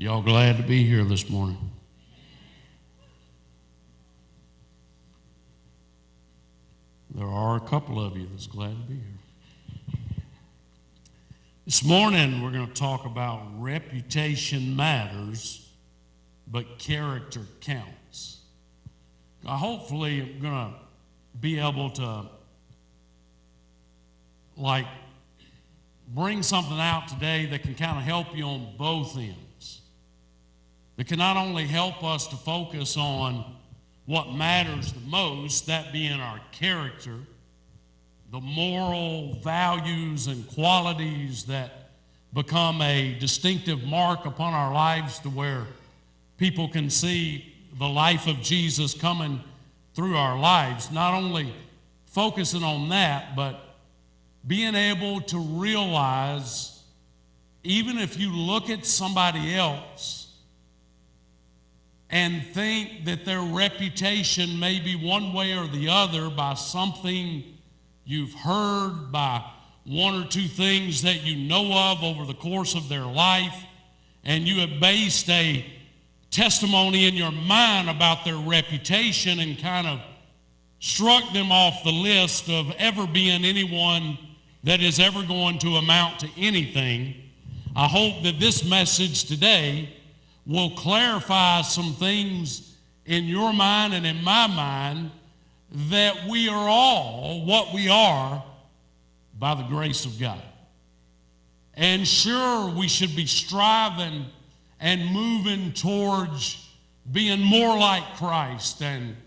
Y'all glad to be here this morning? There are a couple of you that's glad to be here. This morning we're going to talk about reputation matters, but character counts. Hopefully I'm going to be able to bring something out today that can kind of help you on both ends. That can not only help us to focus on what matters the most, that being our character, the moral values and qualities that become a distinctive mark upon our lives to where people can see the life of Jesus coming through our lives. Not only focusing on that, but being able to realize, even if you look at somebody else and think that their reputation may be one way or the other by something you've heard, by one or two things that you know of over the course of their life, and you have based a testimony in your mind about their reputation and kind of struck them off the list of ever being anyone that is ever going to amount to anything. I hope that this message today will clarify some things in your mind and in my mind, that we are all what we are by the grace of God. And sure, we should be striving and moving towards being more like Christ and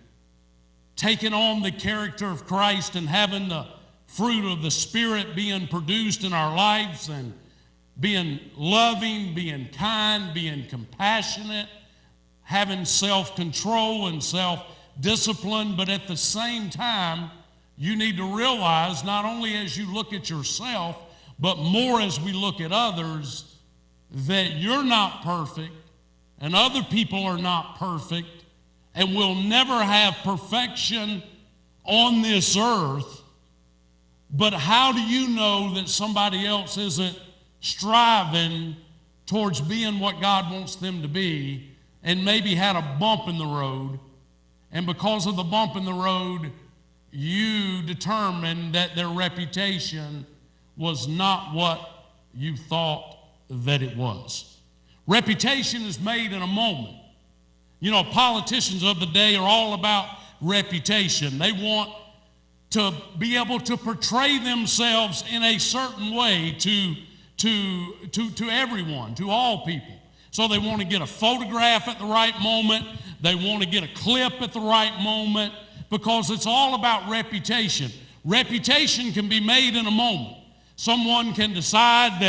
taking on the character of Christ and having the fruit of the Spirit being produced in our lives, and being loving, being kind, being compassionate, having self-control and self-discipline. But at the same time, you need to realize, not only as you look at yourself, but more as we look at others, that you're not perfect and other people are not perfect, and we'll never have perfection on this earth. But how do you know that somebody else isn't striving towards being what God wants them to be, and maybe had a bump in the road, and because of the bump in the road, you determined that their reputation was not what you thought that it was? Reputation is made in a moment. You know, politicians of the day are all about reputation. They want to be able to portray themselves in a certain way to everyone, to all people. So they want to get a photograph at the right moment. They want to get a clip at the right moment, because it's all about reputation. Reputation can be made in a moment. Someone can decide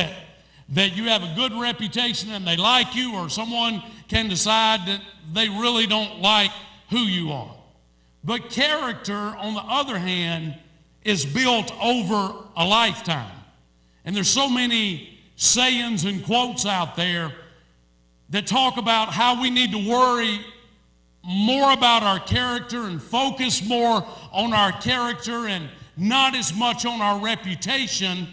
that you have a good reputation and they like you, or someone can decide that they really don't like who you are. But character, on the other hand, is built over a lifetime. And there's so many sayings and quotes out there that talk about how we need to worry more about our character and focus more on our character and not as much on our reputation,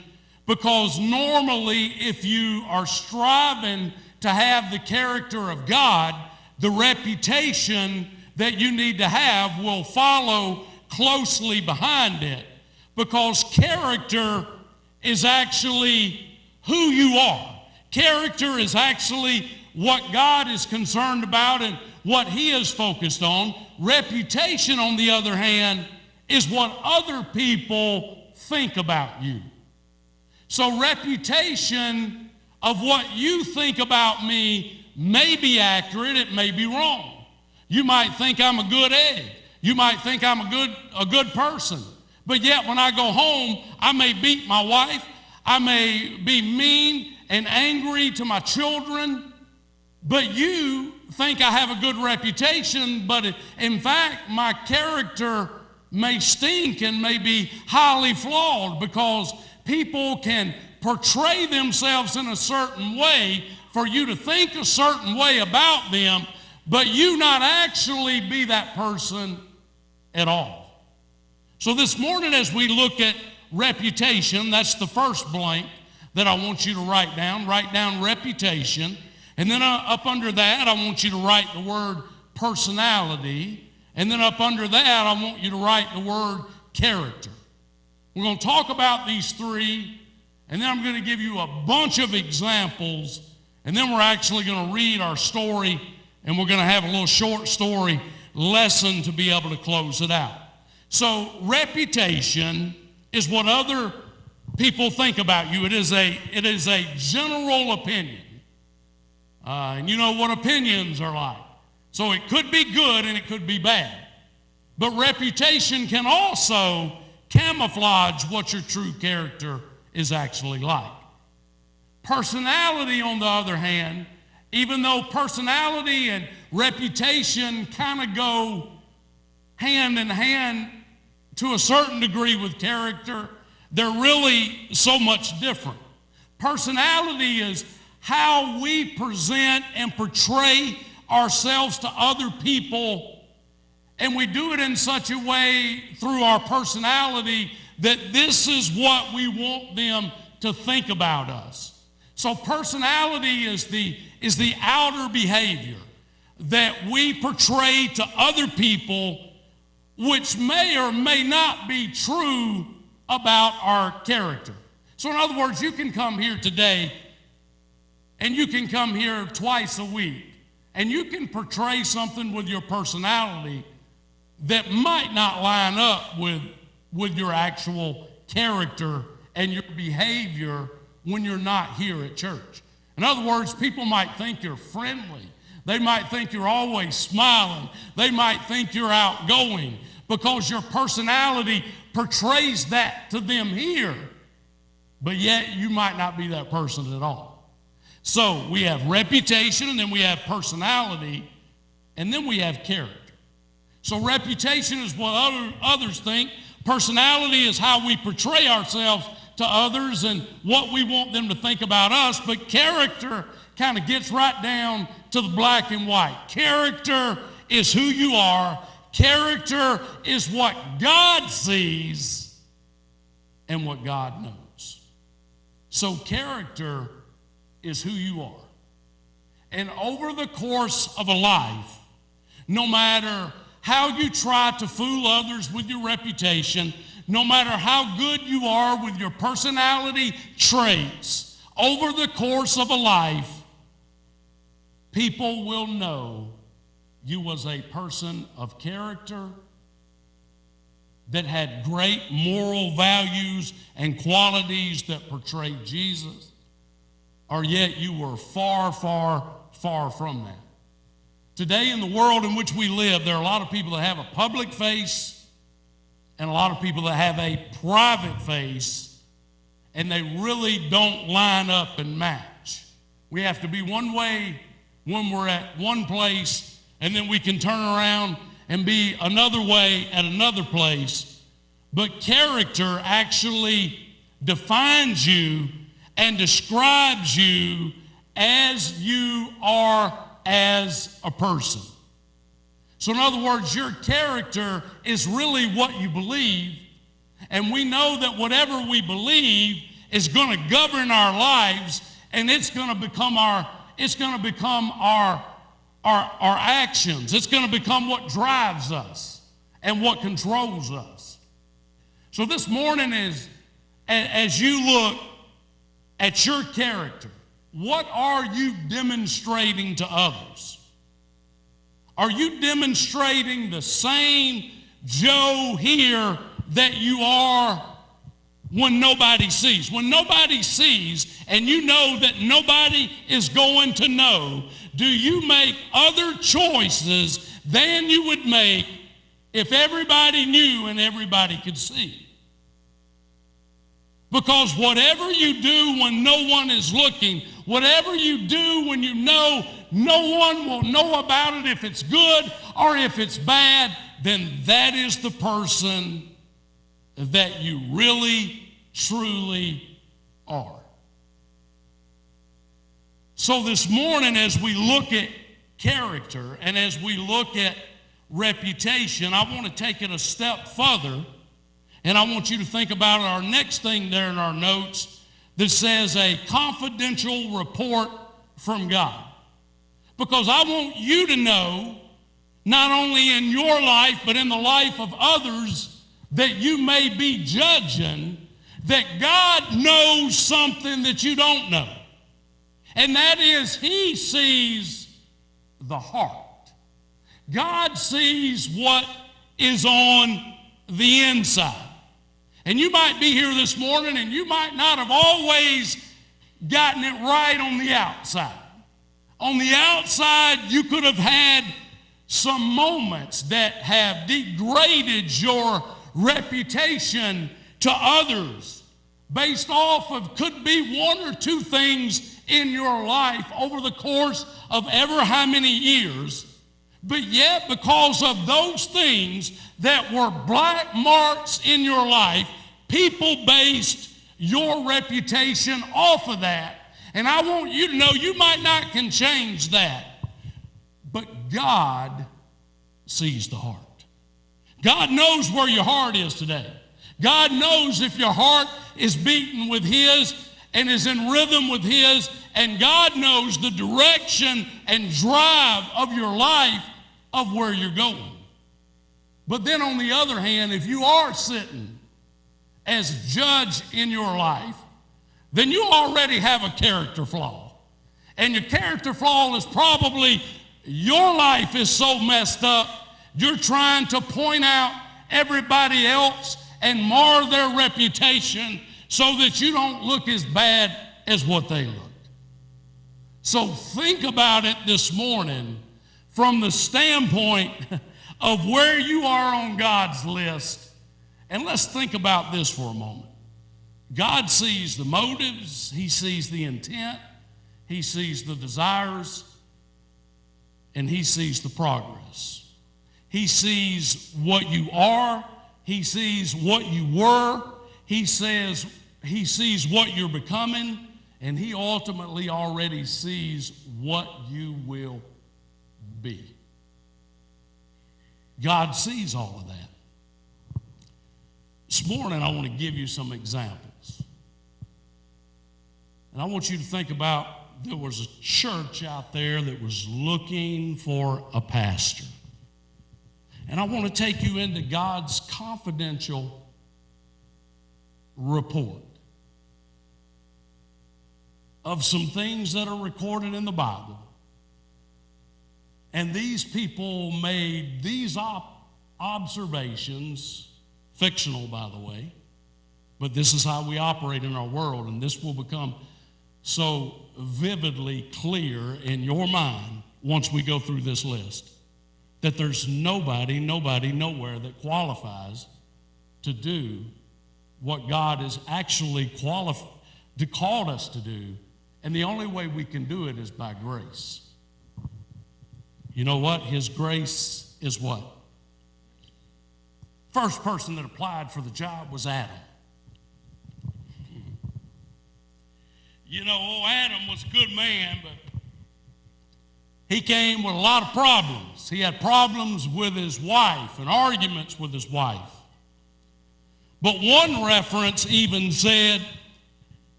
because normally if you are striving to have the character of God, the reputation that you need to have will follow closely behind it, because character is actually who you are. Character is actually what God is concerned about and what He is focused on. Reputation, on the other hand, is what other people think about you. So reputation of what you think about me may be accurate, it may be wrong. You might think I'm a good egg. You might think I'm a good person. But yet when I go home, I may beat my wife. I may be mean and angry to my children. But you think I have a good reputation, but in fact, my character may stink and may be highly flawed, because people can portray themselves in a certain way for you to think a certain way about them, but you not actually be that person at all. So this morning, as we look at reputation, that's the first blank that I want you to write down. Write down reputation. And then up under that, I want you to write the word personality. And then up under that, I want you to write the word character. We're going to talk about these three, and then I'm going to give you a bunch of examples, and then we're actually going to read our story, and we're going to have a little short story lesson to be able to close it out. So reputation is what other people think about you. It is a general opinion. And you know what opinions are like. So it could be good and it could be bad. But reputation can also camouflage what your true character is actually like. Personality, on the other hand, even though personality and reputation kind of go hand in hand to a certain degree with character, they're really so much different. Personality is how we present and portray ourselves to other people, and we do it in such a way through our personality that this is what we want them to think about us. So personality is the outer behavior that we portray to other people, which may or may not be true about our character. So in other words, you can come here today and you can come here twice a week and you can portray something with your personality that might not line up with your actual character and your behavior when you're not here at church. In other words, people might think you're friendly. They might think you're always smiling. They might think you're outgoing because your personality portrays that to them here, but yet you might not be that person at all. So we have reputation, and then we have personality, and then we have character. So reputation is what others think. Personality is how we portray ourselves to others and what we want them to think about us, but character kind of gets right down to the black and white. Character is who you are. Character is what God sees and what God knows. So character is who you are. And over the course of a life, no matter how you try to fool others with your reputation, no matter how good you are with your personality traits, over the course of a life, people will know you was a person of character that had great moral values and qualities that portrayed Jesus, or yet you were far, far, far from that. Today in the world in which we live, there are a lot of people that have a public face and a lot of people that have a private face, and they really don't line up and match. We have to be one way when we're at one place, and then we can turn around and be another way at another place. But character actually defines you and describes you as you are as a person. So in other words, your character is really what you believe, and we know that whatever we believe is going to govern our lives, and it's going to become our actions. It's going to become what drives us and what controls us. So this morning, as you look at your character, what are you demonstrating to others? Are you demonstrating the same Joe here that you are when nobody sees? When nobody sees and you know that nobody is going to know, do you make other choices than you would make if everybody knew and everybody could see? Because whatever you do when no one is looking, whatever you do when you know no one will know about it if it's good or if it's bad, then that is the person that you really, truly are. So this morning, as we look at character and as we look at reputation, I want to take it a step further, and I want you to think about our next thing there in our notes that says a confidential report from God. because I want you to know, not only in your life, but in the life of others that you may be judging, that God knows something that you don't know. And that is, He sees the heart. God sees what is on the inside. And you might be here this morning and you might not have always gotten it right on the outside. On the outside, you could have had some moments that have degraded your reputation to others based off of, could be one or two things in your life over the course of ever how many years. But yet, because of those things that were black marks in your life, people based your reputation off of that. And I want you to know you might not can change that, but God sees the heart. God knows where your heart is today. God knows if your heart is beating with His and is in rhythm with His, and God knows the direction and drive of your life of where you're going. But then on the other hand, if you are sitting as judge in your life, then you already have a character flaw. And your character flaw is probably your life is so messed up, you're trying to point out everybody else and mar their reputation so that you don't look as bad as what they look. So think about it this morning from the standpoint of where you are on God's list. And let's think about this for a moment. God sees the motives, He sees the intent, He sees the desires, and He sees the progress. He sees what you are, He sees what you were, He sees what you're becoming, and He ultimately already sees what you will be. God sees all of that. This morning I want to give you some examples. And I want you to think about, there was a church out there that was looking for a pastor. And I want to take you into God's confidential report of some things that are recorded in the Bible. And these people made these observations, fictional by the way, but this is how we operate in our world, and this will become so vividly clear in your mind once we go through this list, that there's nobody, nowhere that qualifies to do what God has actually called us to do, and the only way we can do it is by grace. You know what? His grace is what? First person that applied for the job was Adam. You know, Adam was a good man, but he came with a lot of problems. He had problems with his wife and arguments with his wife. But one reference even said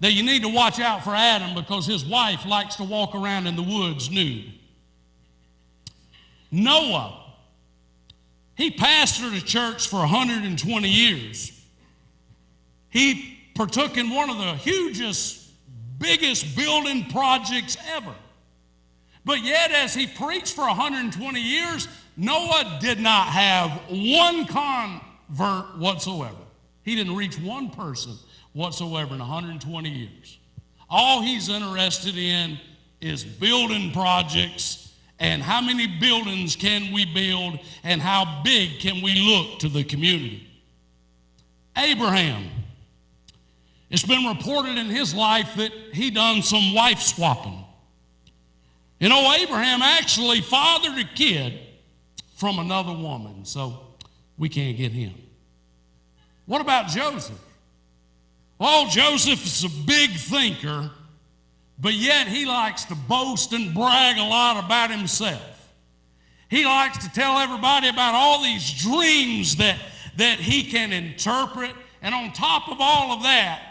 that you need to watch out for Adam because his wife likes to walk around in the woods nude. Noah, he pastored a church for 120 years. He partook in one of the hugest, biggest building projects ever. But yet, as he preached for 120 years, Noah did not have one convert whatsoever. He didn't reach one person whatsoever in 120 years. All he's interested in is building projects and how many buildings can we build and how big can we look to the community. Abraham, it's been reported in his life that he done some wife swapping. You know, Abraham actually fathered a kid from another woman, so we can't get him. What about Joseph? Well, Joseph is a big thinker, but yet he likes to boast and brag a lot about himself. He likes to tell everybody about all these dreams that he can interpret. And on top of all of that,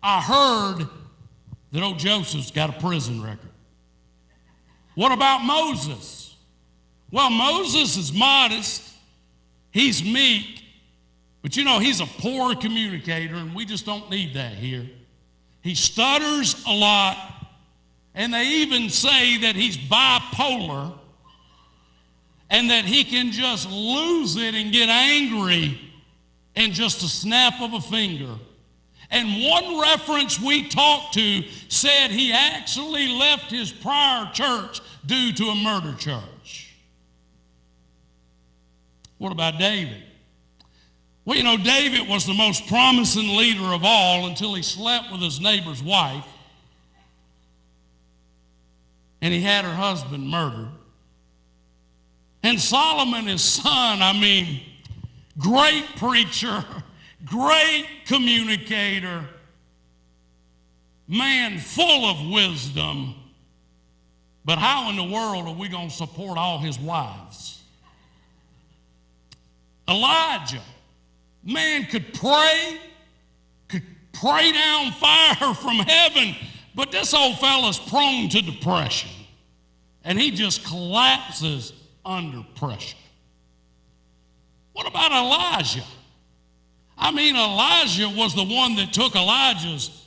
I heard that old Joseph's got a prison record. What about Moses? Well, Moses is modest. He's meek. But you know, he's a poor communicator, and we just don't need that here. He stutters a lot, and they even say that he's bipolar and that he can just lose it and get angry in just a snap of a finger. And one reference we talked to said he actually left his prior church due to a murder charge. What about David? Well, you know, David was the most promising leader of all until he slept with his neighbor's wife and he had her husband murdered. And Solomon, his son, great preacher, great communicator, man full of wisdom. But how in the world are we going to support all his wives? Elijah, man could pray down fire from heaven, but this old fella's prone to depression, and he just collapses under pressure. What about Elijah? Elijah was the one that took Elijah's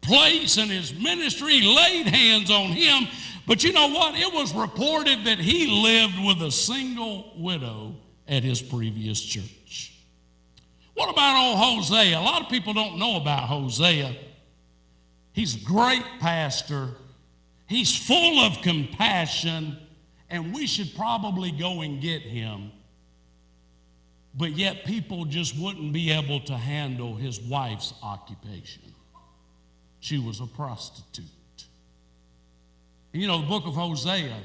place in his ministry, laid hands on him, but you know what? It was reported that he lived with a single widow at his previous church. What about old Hosea? A lot of people don't know about Hosea. He's a great pastor. He's full of compassion, and we should probably go and get him. But yet people just wouldn't be able to handle his wife's occupation. She was a prostitute. And you know, the book of Hosea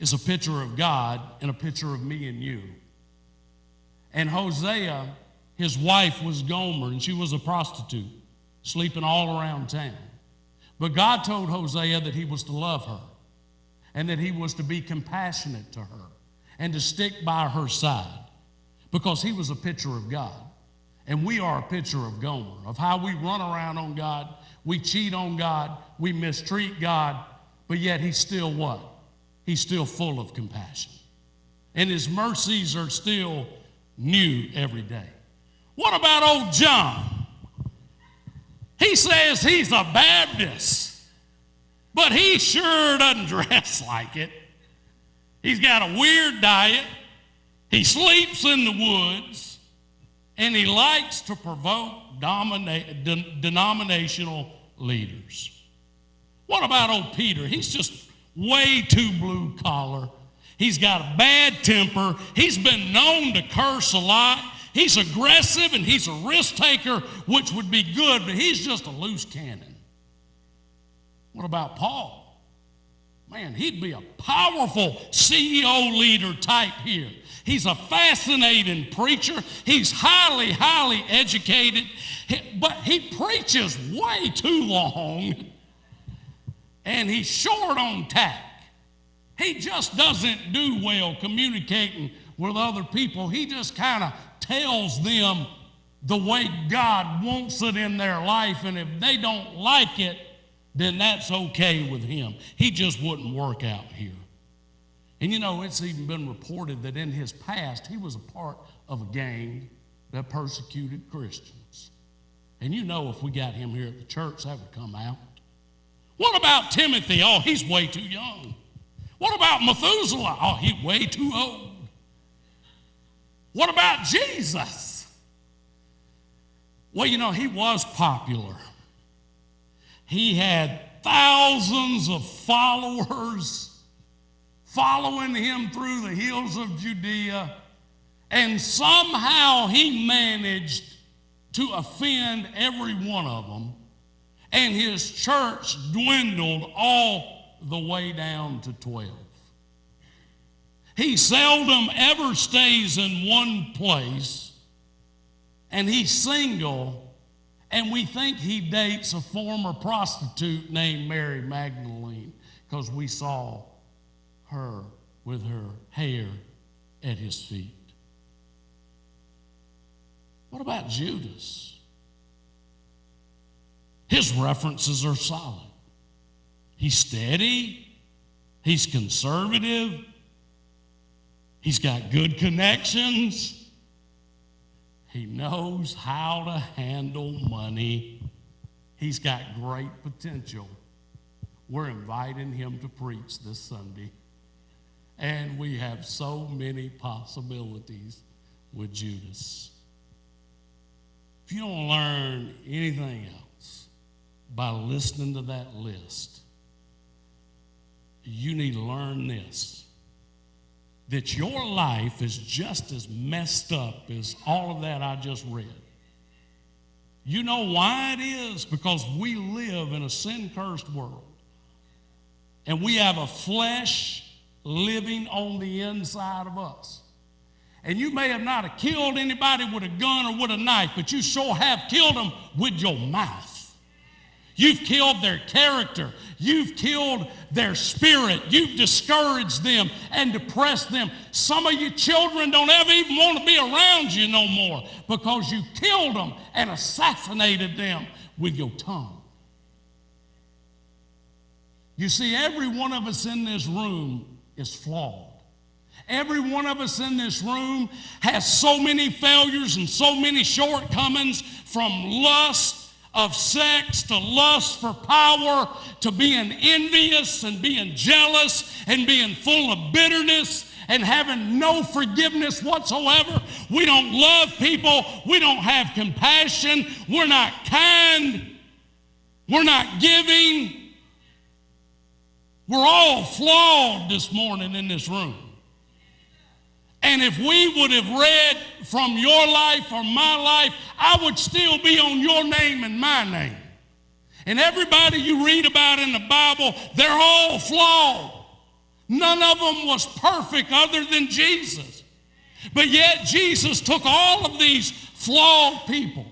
is a picture of God and a picture of me and you. And Hosea, his wife was Gomer, and she was a prostitute, sleeping all around town. But God told Hosea that he was to love her and that he was to be compassionate to her and to stick by her side, because he was a picture of God. And we are a picture of Gomer, of how we run around on God, we cheat on God, we mistreat God, but yet he's still what? He's still full of compassion. And his mercies are still new every day. What about old John? He says he's a Baptist, but he sure doesn't dress like it. He's got a weird diet. He sleeps in the woods, and he likes to provoke denominational leaders. What about old Peter? He's just way too blue collar. He's got a bad temper. He's been known to curse a lot. He's aggressive and he's a risk taker, which would be good, but he's just a loose cannon. What about Paul? Man, he'd be a powerful CEO leader type here. He's a fascinating preacher. He's highly, highly educated, but he preaches way too long, and he's short on tact. He just doesn't do well communicating with other people. He just kind of tells them the way God wants it in their life, and if they don't like it, then that's okay with him. He just wouldn't work out here. And you know, it's even been reported that in his past, he was a part of a gang that persecuted Christians. And you know, if we got him here at the church, that would come out. What about Timothy? Oh, he's way too young. What about Methuselah? Oh, he's way too old. What about Jesus? Well, you know, he was popular. He had thousands of followers following him through the hills of Judea, and somehow he managed to offend every one of them, and his church dwindled all the way down to 12. He seldom ever stays in one place, and he's single, and we think he dates a former prostitute named Mary Magdalene, because we saw her with her hair at his feet. What about Judas? His references are solid. He's steady, He's conservative. He's got good connections. He knows how to handle money. He's got great potential. We're inviting him to preach this Sunday. And we have so many possibilities with Judas. If you don't learn anything else by listening to that list, you need to learn this, that your life is just as messed up as all of that I just read. You know why it is? Because we live in a sin-cursed world. And we have a flesh living on the inside of us. And you may have not have killed anybody with a gun or with a knife, but you sure have killed them with your mouth. You've killed their character. You've killed their spirit. You've discouraged them and depressed them. Some of your children don't ever even want to be around you no more because you killed them and assassinated them with your tongue. You see, every one of us in this room is flawed. Every one of us in this room has so many failures and so many shortcomings, from lust of sex to lust for power to being envious and being jealous and being full of bitterness and having no forgiveness whatsoever. We don't love people. We don't have compassion. We're not kind. We're not giving. We're all flawed this morning in this room. And if we would have read from your life or my life, I would still be on your name and my name. And everybody you read about in the Bible, they're all flawed. None of them was perfect other than Jesus. But yet Jesus took all of these flawed people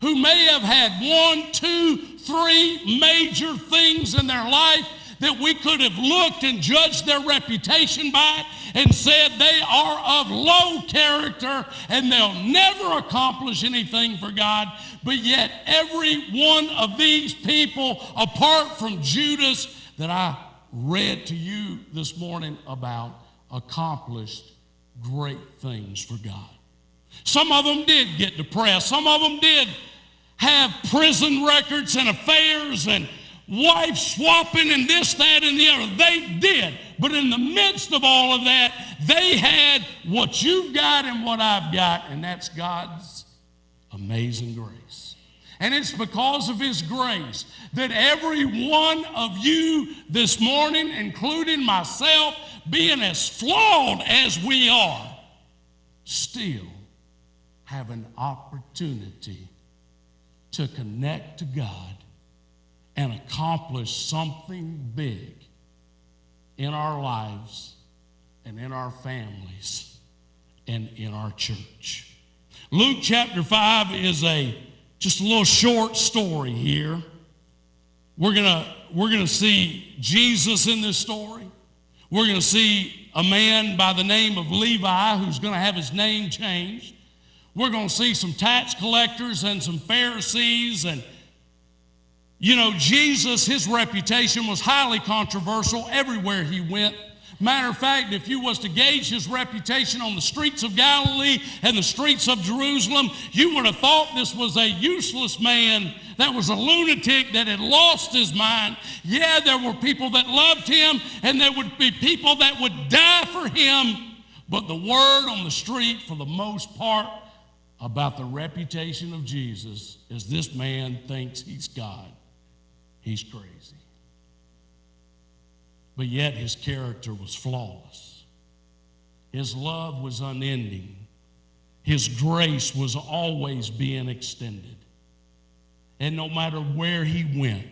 who may have had 1, 2, 3 major things in their life that we could have looked and judged their reputation by and said they are of low character and they'll never accomplish anything for God. But yet every one of these people, apart from Judas that I read to you this morning about, accomplished great things for God. Some of them did get depressed. Some of them did have prison records and affairs and wife swapping and this, that, and the other. They did. But in the midst of all of that, they had what you've got and what I've got, and that's God's amazing grace. And it's because of his grace that every one of you this morning, including myself, being as flawed as we are, still have an opportunity to connect to God and accomplish something big in our lives and in our families and in our church. Luke chapter 5 is just a little short story here. We're gonna see Jesus in this story. We're gonna see a man by the name of Levi who's gonna have his name changed. We're gonna see some tax collectors and some Pharisees. And you know, Jesus, his reputation was highly controversial everywhere he went. Matter of fact, if you was to gauge his reputation on the streets of Galilee and the streets of Jerusalem, you would have thought this was a useless man, that was a lunatic that had lost his mind. Yeah, there were people that loved him, and there would be people that would die for him, but the word on the street, for the most part, about the reputation of Jesus is this man thinks he's God. He's crazy. But yet his character was flawless. His love was unending. His grace was always being extended. And no matter where he went,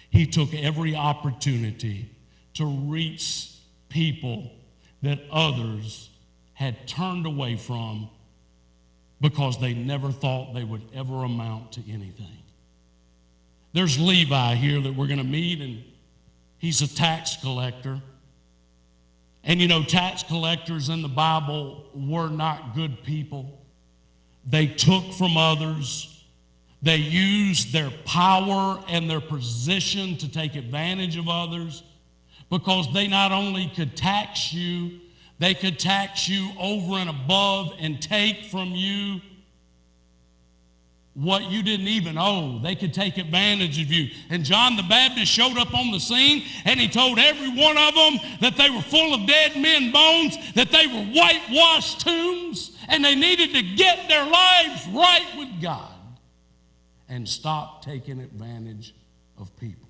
he took every opportunity to reach people that others had turned away from because they never thought they would ever amount to anything. There's Levi here that we're going to meet, and he's a tax collector. And you know, tax collectors in the Bible were not good people. They took from others. They used their power and their position to take advantage of others. because they not only could tax you, they could tax you over and above and take from you what you didn't even owe. They could take advantage of you. And John the Baptist showed up on the scene, and he told every one of them that they were full of dead men bones, that they were whitewashed tombs, and they needed to get their lives right with God and stop taking advantage of people.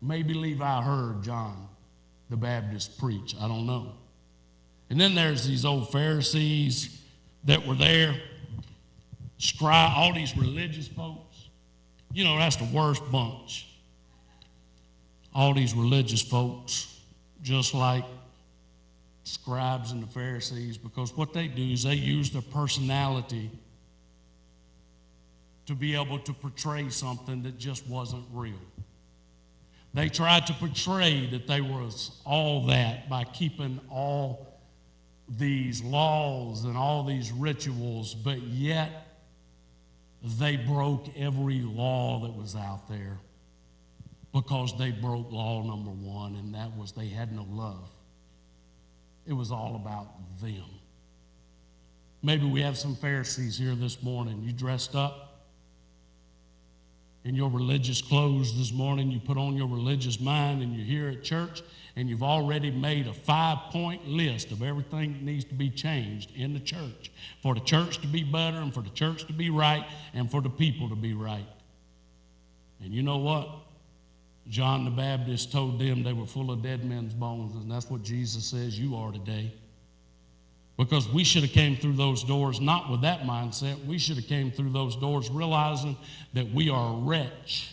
Maybe Levi heard John the Baptist preach. I don't know. And then there's these old Pharisees that were there, all these religious folks. You know, that's the worst bunch. All these religious folks, just like scribes and the Pharisees, because what they do is they use their personality to be able to portray something that just wasn't real. They tried to portray that they was all that by keeping all these laws and all these rituals, but yet they broke every law that was out there because they broke law number one, and that was they had no love. It was all about them. Maybe we have some Pharisees here this morning. You dressed up in your religious clothes this morning. You put on your religious mind, and you're here at church, and you've already made a 5-point list of everything that needs to be changed in the church for the church to be better and for the church to be right and for the people to be right. And you know what? John the Baptist told them they were full of dead men's bones, and that's what Jesus says you are today. Because we should have came through those doors not with that mindset. We should have came through those doors realizing that we are a wretch.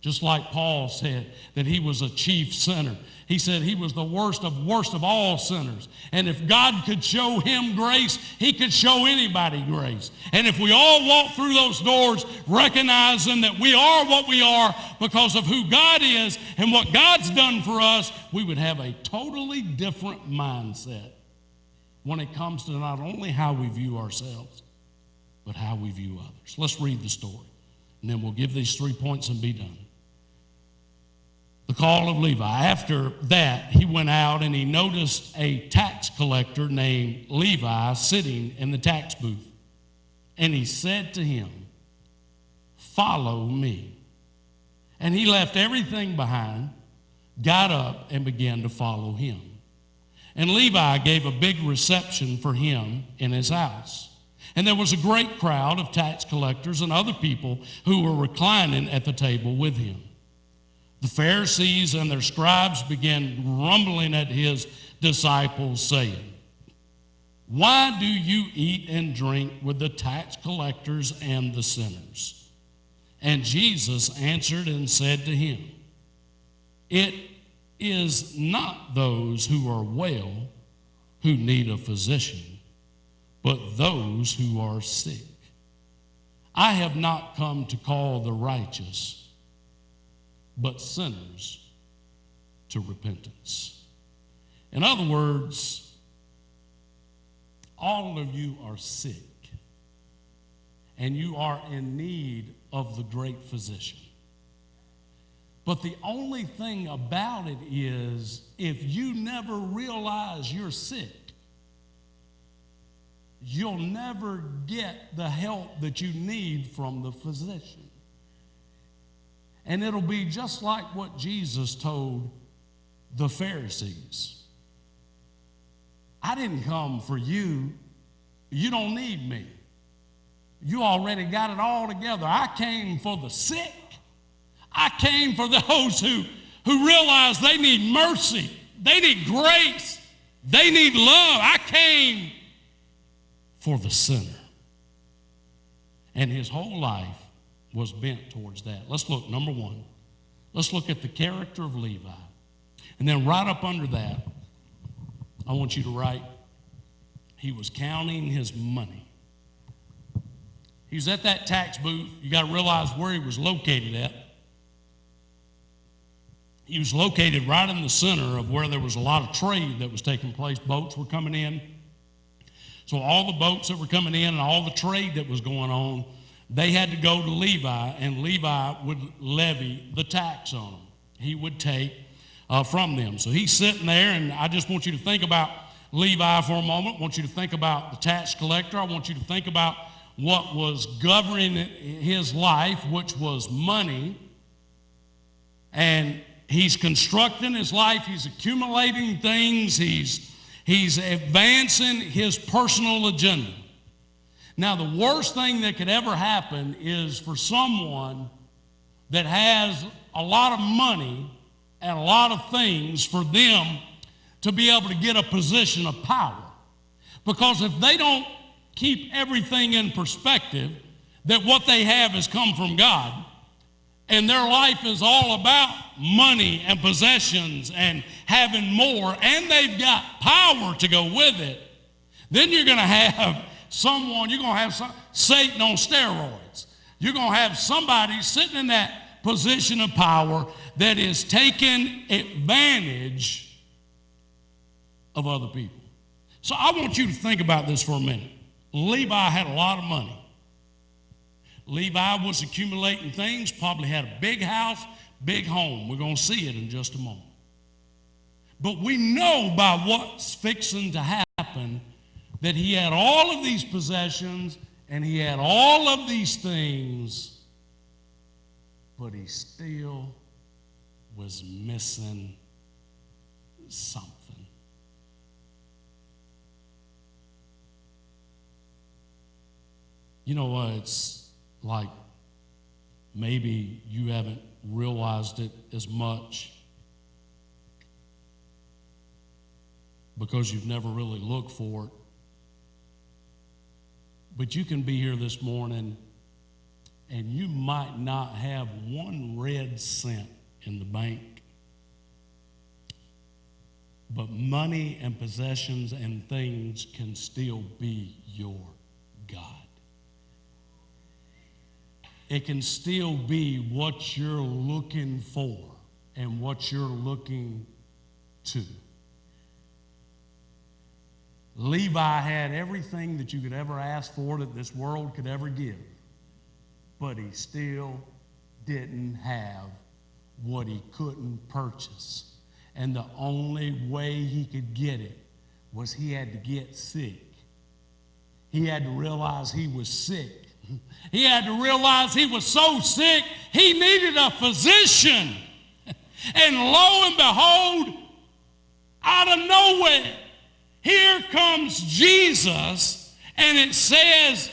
Just like Paul said that he was a chief sinner. He said he was the worst of all sinners. And if God could show him grace, he could show anybody grace. And if we all walk through those doors recognizing that we are what we are because of who God is and what God's done for us, we would have a totally different mindset when it comes to not only how we view ourselves, but how we view others. Let's read the story, and then we'll give these 3 points and be done. The call of Levi. After that, he went out and he noticed a tax collector named Levi sitting in the tax booth. And he said to him, "Follow me." And he left everything behind, got up, and began to follow him. And Levi gave a big reception for him in his house. And there was a great crowd of tax collectors and other people who were reclining at the table with him. The Pharisees and their scribes began grumbling at his disciples, saying, "Why do you eat and drink with the tax collectors and the sinners?" And Jesus answered and said to him, "It is not those who are well who need a physician, but those who are sick. I have not come to call the righteous, but sinners to repentance." In other words, all of you are sick, and you are in need of the great physician. But the only thing about it is, if you never realize you're sick, you'll never get the help that you need from the physician. And it'll be just like what Jesus told the Pharisees. "I didn't come for you. You don't need me. You already got it all together. I came for the sick. I came for those who realize they need mercy. They need grace. They need love. I came for the sinner." And his whole life was bent towards that. Let's look, number one. Let's look at the character of Levi. And then right up under that, I want you to write, he was counting his money. He was at that tax booth. You got to realize where he was located at. He was located right in the center of where there was a lot of trade that was taking place. Boats were coming in. So all the boats that were coming in and all the trade that was going on, they had to go to Levi, and Levi would levy the tax on them. He would take from them. So he's sitting there, and I just want you to think about Levi for a moment. I want you to think about the tax collector. I want you to think about what was governing his life, which was money. And he's constructing his life. He's accumulating things. He's advancing his personal agenda. Now, the worst thing that could ever happen is for someone that has a lot of money and a lot of things for them to be able to get a position of power. Because if they don't keep everything in perspective, that what they have has come from God, and their life is all about money and possessions and having more, and they've got power to go with it, then you're going to have Satan on steroids. You're going to have somebody sitting in that position of power that is taking advantage of other people. So I want you to think about this for a minute. Levi had a lot of money. Levi was accumulating things, probably had a big house, big home. We're going to see it in just a moment. But we know by what's fixing to happen that he had all of these possessions and he had all of these things, but he still was missing something. You know what? It's like maybe you haven't realized it as much because you've never really looked for it. But you can be here this morning and you might not have 1 red cent in the bank, but money and possessions and things can still be your God. It can still be what you're looking for and what you're looking to. Levi had everything that you could ever ask for that this world could ever give, but he still didn't have what he couldn't purchase. And the only way he could get it was he had to get sick. He had to realize he was sick. He had to realize he was so sick, he needed a physician. And lo and behold, out of nowhere, here comes Jesus, and it says,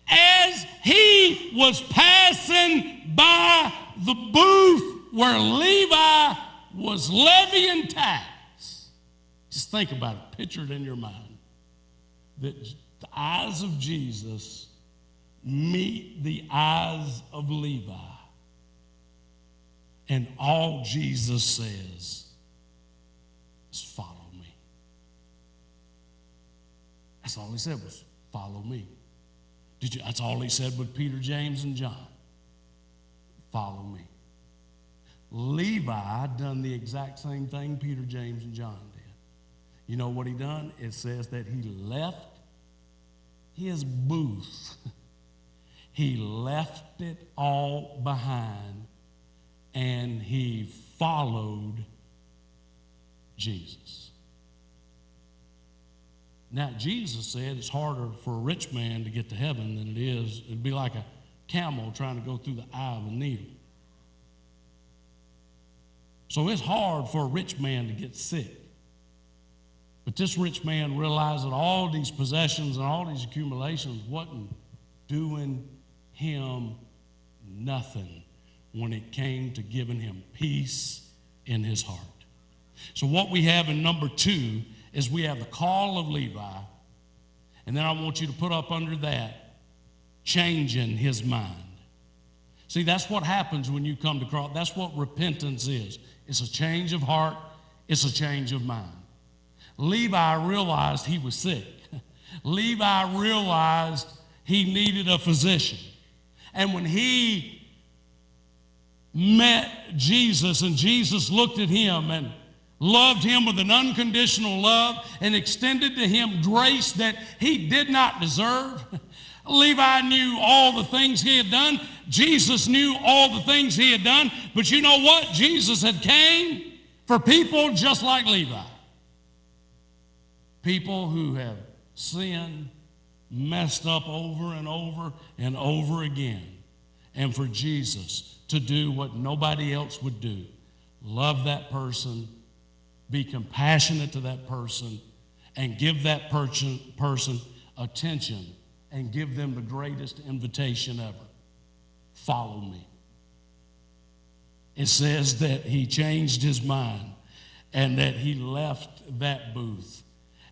as he was passing by the booth where Levi was levying tax. Just think about it, picture it in your mind, that the eyes of Jesus meet the eyes of Levi, and all Jesus says is follow me. That's all he said was follow me. That's all he said with Peter, James, and John. Follow me. Levi done the exact same thing Peter, James, and John did. You know what he done? It says that he left his booth. He left it all behind and he followed Jesus. Now, Jesus said it's harder for a rich man to get to heaven than it is. It'd be like a camel trying to go through the eye of a needle. So it's hard for a rich man to get sick. But this rich man realized that all these possessions and all these accumulations wasn't doing him nothing when it came to giving him peace in his heart. So what we have in number 2 is we have the call of Levi, and then I want you to put up under that, changing his mind. See, that's what happens when you come to Christ. That's what repentance is. It's a change of heart. It's a change of mind. Levi realized he was sick. Levi realized he needed a physician. And when he met Jesus and Jesus looked at him and loved him with an unconditional love and extended to him grace that he did not deserve, Levi knew all the things he had done. Jesus knew all the things he had done. But you know what? Jesus had came for people just like Levi. People who have sinned, messed up over and over and over again. And for Jesus to do what nobody else would do. Love that person, be compassionate to that person, and give that person attention and give them the greatest invitation ever. Follow me. It says that he changed his mind and that he left that booth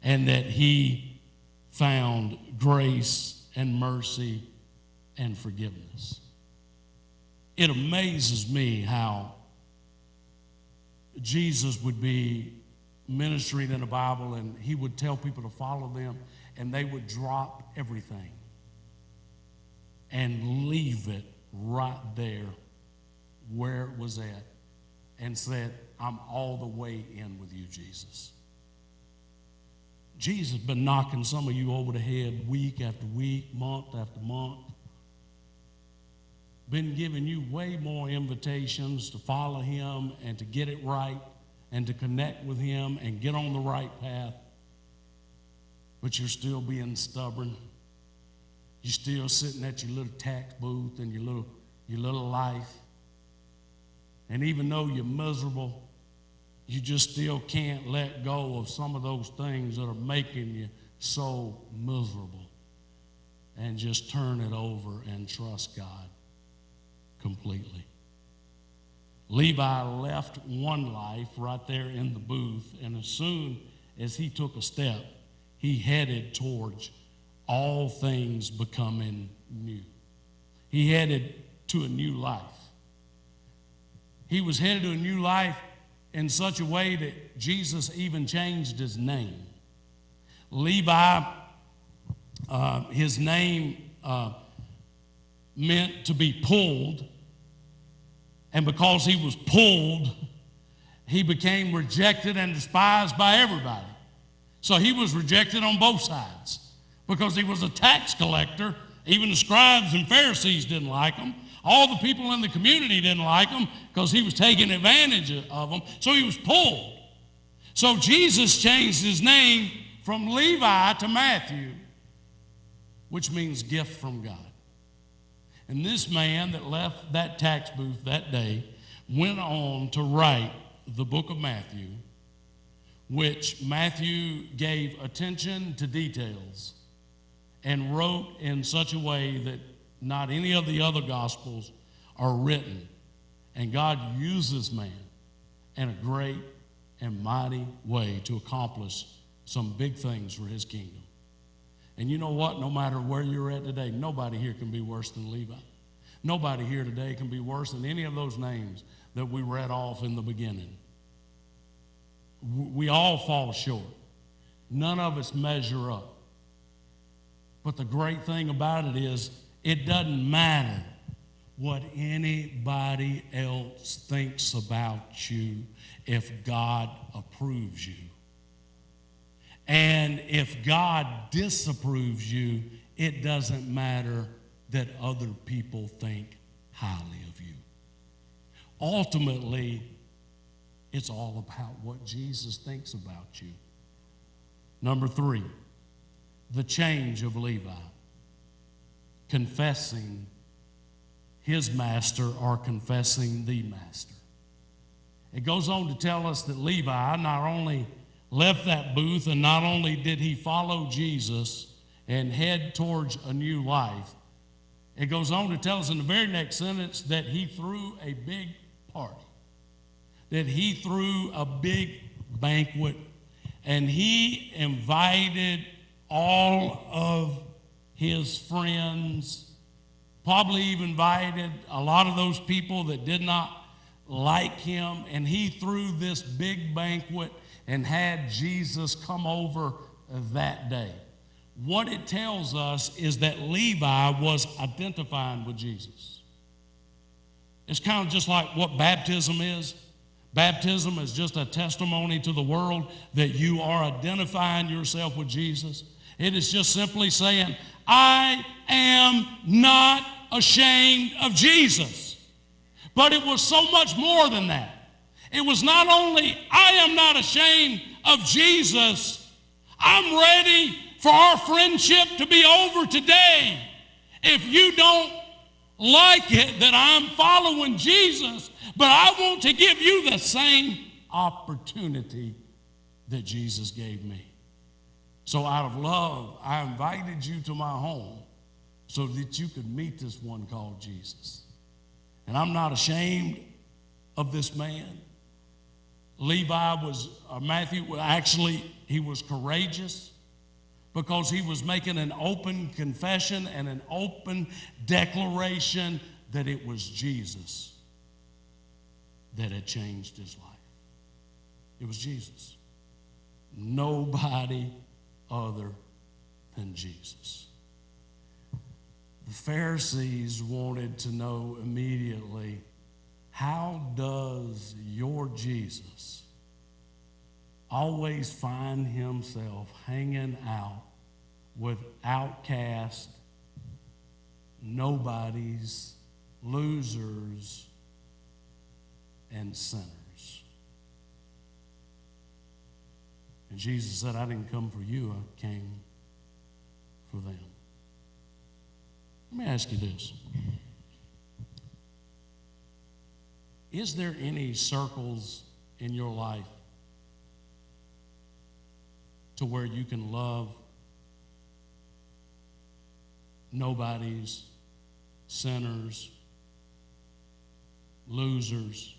and that he found grace and mercy and forgiveness. It amazes me how Jesus would be ministering in the Bible and he would tell people to follow them and they would drop everything and leave it right there where it was at and said, I'm all the way in with you, Jesus. Jesus has been knocking some of you over the head week after week, month after month. Been giving you way more invitations to follow him and to get it right and to connect with him and get on the right path. But you're still being stubborn. You're still sitting at your little tax booth and your little life. And even though you're miserable, you just still can't let go of some of those things that are making you so miserable. And just turn it over and trust God completely. Levi left one life right there in the booth, and as soon as he took a step, he headed towards all things becoming new. He headed to a new life. He was headed to a new life in such a way that Jesus even changed his name. Levi, his name meant to be pulled. And because he was pulled, he became rejected and despised by everybody. So he was rejected on both sides because he was a tax collector. Even the scribes and Pharisees didn't like him. All the people in the community didn't like him because he was taking advantage of them. So he was pulled. So Jesus changed his name from Levi to Matthew, which means gift from God. And this man that left that tax booth that day went on to write the book of Matthew, which Matthew gave attention to details and wrote in such a way that not any of the other gospels are written. And God uses man in a great and mighty way to accomplish some big things for his kingdom. And you know what? No matter where you're at today, nobody here can be worse than Levi. Nobody here today can be worse than any of those names that we read off in the beginning. We all fall short. None of us measure up. But the great thing about it is it doesn't matter what anybody else thinks about you if God approves you. And if God disapproves you, it doesn't matter that other people think highly of you. Ultimately, it's all about what Jesus thinks about you. Number 3, the change of Levi. Confessing his master or confessing the master. It goes on to tell us that Levi not only left that booth and not only did he follow Jesus and head towards a new life, it goes on to tell us in the very next sentence that he threw a big party, that he threw a big banquet, and he invited all of his friends, probably even invited a lot of those people that did not like him, and he threw this big banquet and had Jesus come over that day. What it tells us is that Levi was identifying with Jesus. It's kind of just like what baptism is. Baptism is just a testimony to the world that you are identifying yourself with Jesus. It is just simply saying, I am not ashamed of Jesus. But it was so much more than that. It was not only, I am not ashamed of Jesus, I'm ready for our friendship to be over today. If you don't like it that I'm following Jesus, but I want to give you the same opportunity that Jesus gave me. So out of love, I invited you to my home so that you could meet this one called Jesus. And I'm not ashamed of this man. Matthew, actually, he was courageous because he was making an open confession and an open declaration that it was Jesus that had changed his life. It was Jesus. Nobody other than Jesus. The Pharisees wanted to know immediately, how does your Jesus always find himself hanging out with outcasts, nobodies, losers, and sinners? And Jesus said, I didn't come for you, I came for them. Let me ask you this. Is there any circles in your life to where you can love nobodies, sinners, losers?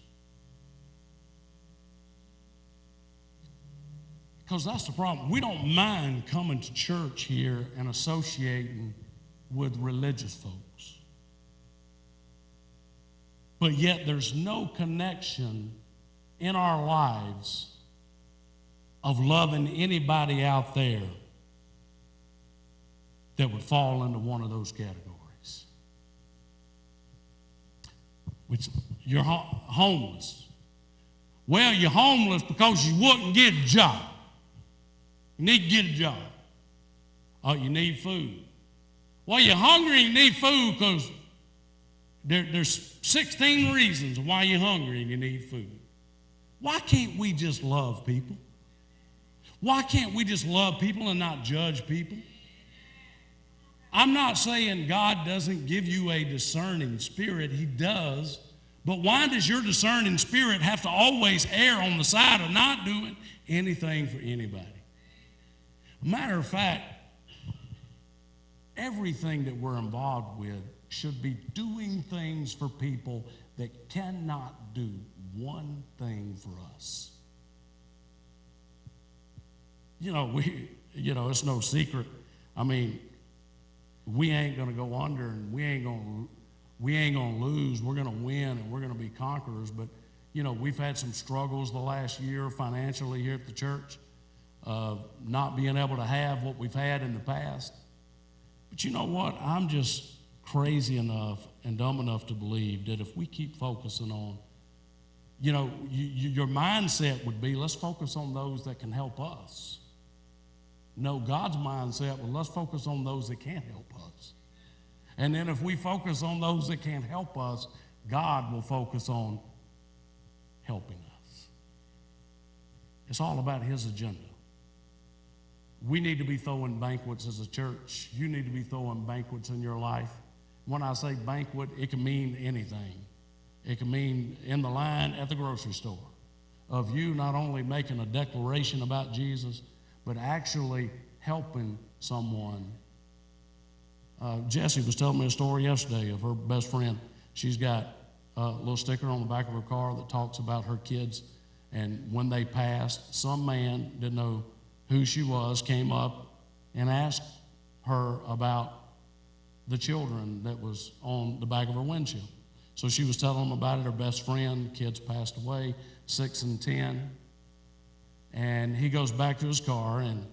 Because that's the problem. We don't mind coming to church here and associating with religious folks. But yet there's no connection in our lives of loving anybody out there that would fall into one of those categories. Which you're homeless. Well, you're homeless because you wouldn't get a job. You need to get a job. Oh, you need food. Well, you're hungry and you need food because there's 16 reasons why you're hungry and you need food. Why can't we just love people? Why can't we just love people and not judge people? I'm not saying God doesn't give you a discerning spirit. He does. But why does your discerning spirit have to always err on the side of not doing anything for anybody? Matter of fact, everything that we're involved with should be doing things for people that cannot do one thing for us. It's no secret. I mean, we ain't going to go under and we ain't going to lose. We're going to win and we're going to be conquerors. But, we've had some struggles the last year financially here at the church, not being able to have what we've had in the past. But you know what? I'm just crazy enough and dumb enough to believe that if we keep focusing on, your mindset would be, let's focus on those that can help us. No, God's mindset, well, let's focus on those that can't help us. And then if we focus on those that can't help us, God will focus on helping us. It's all about his agenda. We need to be throwing banquets as a church. You need to be throwing banquets in your life. When I say banquet, it can mean anything. It can mean in the line at the grocery store of you not only making a declaration about Jesus, but actually helping someone. Jessie was telling me a story yesterday of her best friend. She's got a little sticker on the back of her car that talks about her kids. And when they passed, some man, didn't know who she was, came up and asked her about the children that was on the back of her windshield. So she was telling them about it. Her best friend, kids passed away, 6 and 10. And he goes back to his car and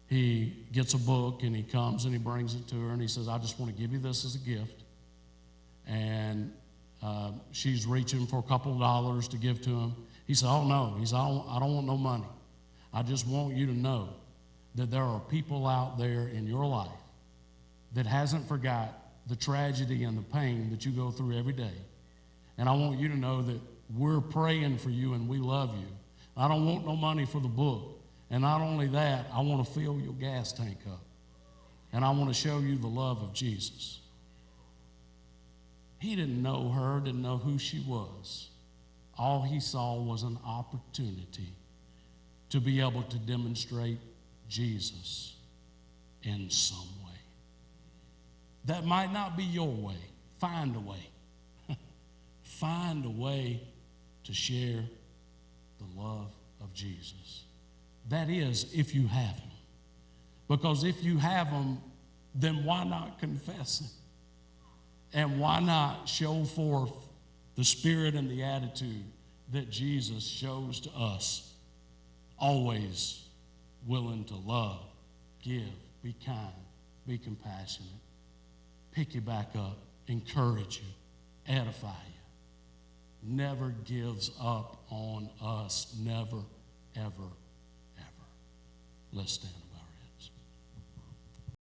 he gets a book and he comes and he brings it to her and he says, I just want to give you this as a gift. And she's reaching for a couple of dollars to give to him. He said, oh no. He said, I don't want no money. I just want you to know that there are people out there in your life that hasn't forgot the tragedy and the pain that you go through every day. And I want you to know that we're praying for you and we love you. I don't want no money for the book. And not only that, I want to fill your gas tank up. And I want to show you the love of Jesus. He didn't know her, didn't know who she was. All he saw was an opportunity to be able to demonstrate Jesus in some way. That might not be your way. Find a way. Find a way to share the love of Jesus. That is, if you have him. Because if you have him, then why not confess him? And why not show forth the spirit and the attitude that Jesus shows to us? Always willing to love, give, be kind, be compassionate, pick you back up, encourage you, edify you. Never gives up on us. Never, ever, ever. Let's stand up.